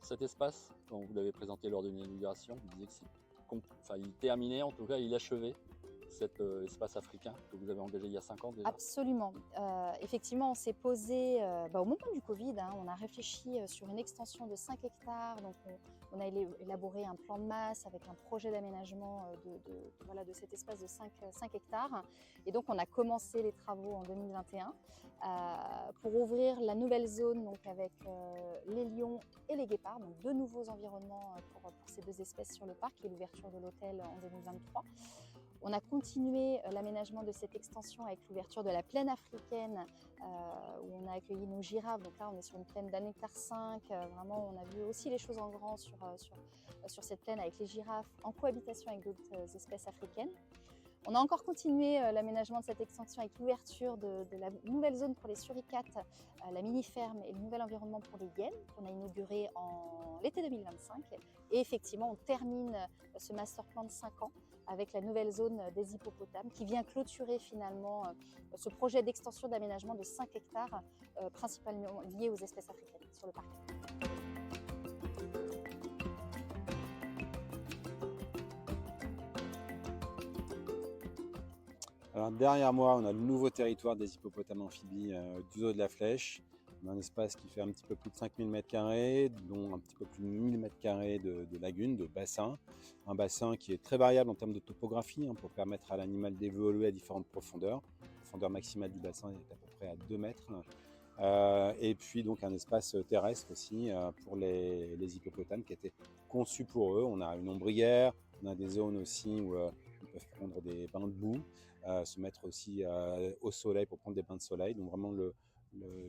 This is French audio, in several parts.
cet espace, quand vous l'avez présenté lors de l'inauguration, vous disiez que il terminait, en tout cas il achevait cet espace africain que vous avez engagé il y a 5 ans déjà. Absolument. Effectivement, on s'est posé au moment du Covid, hein, on a réfléchi sur une extension de 5 hectares. Donc on a élaboré un plan de masse avec un projet d'aménagement de cet espace de 5 hectares. Et donc on a commencé les travaux en 2021 pour ouvrir la nouvelle zone donc avec les lions et les guépards, donc 2 nouveaux environnements pour ces 2 espèces sur le parc et l'ouverture de l'hôtel en 2023. On a continué l'aménagement de cette extension avec l'ouverture de la plaine africaine où on a accueilli nos girafes. Donc là, on est sur une plaine d'1,5 hectare. Vraiment, on a vu aussi les choses en grand sur cette plaine avec les girafes en cohabitation avec d'autres espèces africaines. On a encore continué l'aménagement de cette extension avec l'ouverture de la nouvelle zone pour les suricates, la mini-ferme et le nouvel environnement pour les hyènes qu'on a inauguré en l'été 2025. Et effectivement, on termine ce master plan de 5 ans avec la nouvelle zone des hippopotames qui vient clôturer finalement ce projet d'extension d'aménagement de 5 hectares principalement lié aux espèces africaines sur le parc. Alors derrière moi, on a le nouveau territoire des hippopotames amphibies du zoo de la Flèche. On a un espace qui fait un petit peu plus de 5000 m², dont un petit peu plus de 1000 m² de lagunes, de bassins. Un bassin qui est très variable en termes de topographie pour permettre à l'animal d'évoluer à différentes profondeurs. La profondeur maximale du bassin est à peu près à 2 mètres. Et puis donc un espace terrestre aussi pour les hippopotames qui a été conçu pour eux. On a une ombrière, on a des zones aussi où ils peuvent prendre des bains de boue, se mettre aussi au soleil pour prendre des bains de soleil. Donc vraiment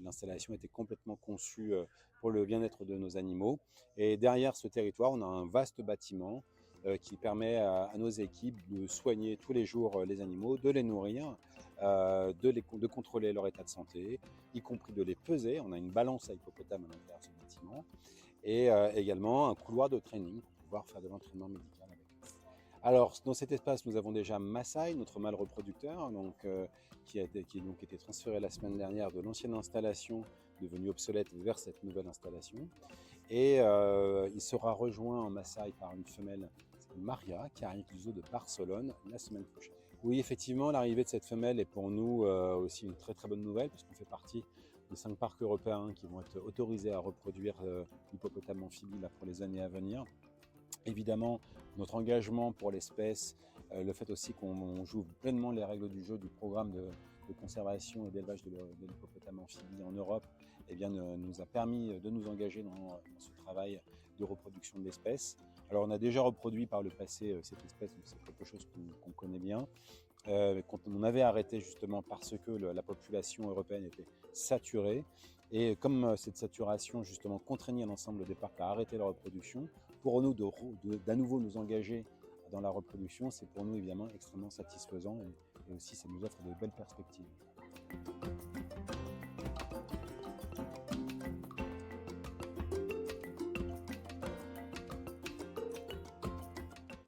l'installation était complètement conçue pour le bien-être de nos animaux. Et derrière ce territoire, on a un vaste bâtiment qui permet à nos équipes de soigner tous les jours les animaux, de les nourrir, de contrôler leur état de santé, y compris de les peser. On a une balance à hippopotames à l'intérieur de ce bâtiment et également un couloir de training pour pouvoir faire de l'entraînement médical avec eux. Alors, dans cet espace, nous avons déjà Maasai, notre mâle reproducteur, qui a donc été transféré la semaine dernière de l'ancienne installation, devenue obsolète, vers cette nouvelle installation. Et il sera rejoint en Maasai par une femelle qui s'appelle Maria, qui arrive du zoo de Barcelone la semaine prochaine. Oui, effectivement, l'arrivée de cette femelle est pour nous aussi une très très bonne nouvelle, parce qu'on fait partie des 5 parcs européens qui vont être autorisés à reproduire l'hippopotame amphibie pour les années à venir. Évidemment, notre engagement pour l'espèce, le fait aussi qu'on joue pleinement les règles du jeu du programme de conservation et d'élevage de l'hippopotame amphibie en Europe, nous a permis de nous engager dans ce travail de reproduction de l'espèce. Alors on a déjà reproduit par le passé cette espèce, donc c'est quelque chose qu'on connaît bien. Quand on avait arrêté justement parce que la population européenne était saturée. Et comme cette saturation justement contraignait l'ensemble des parcs à arrêter la reproduction, pour nous d'à nouveau nous engager dans la reproduction, c'est pour nous évidemment extrêmement satisfaisant et aussi ça nous offre de belles perspectives.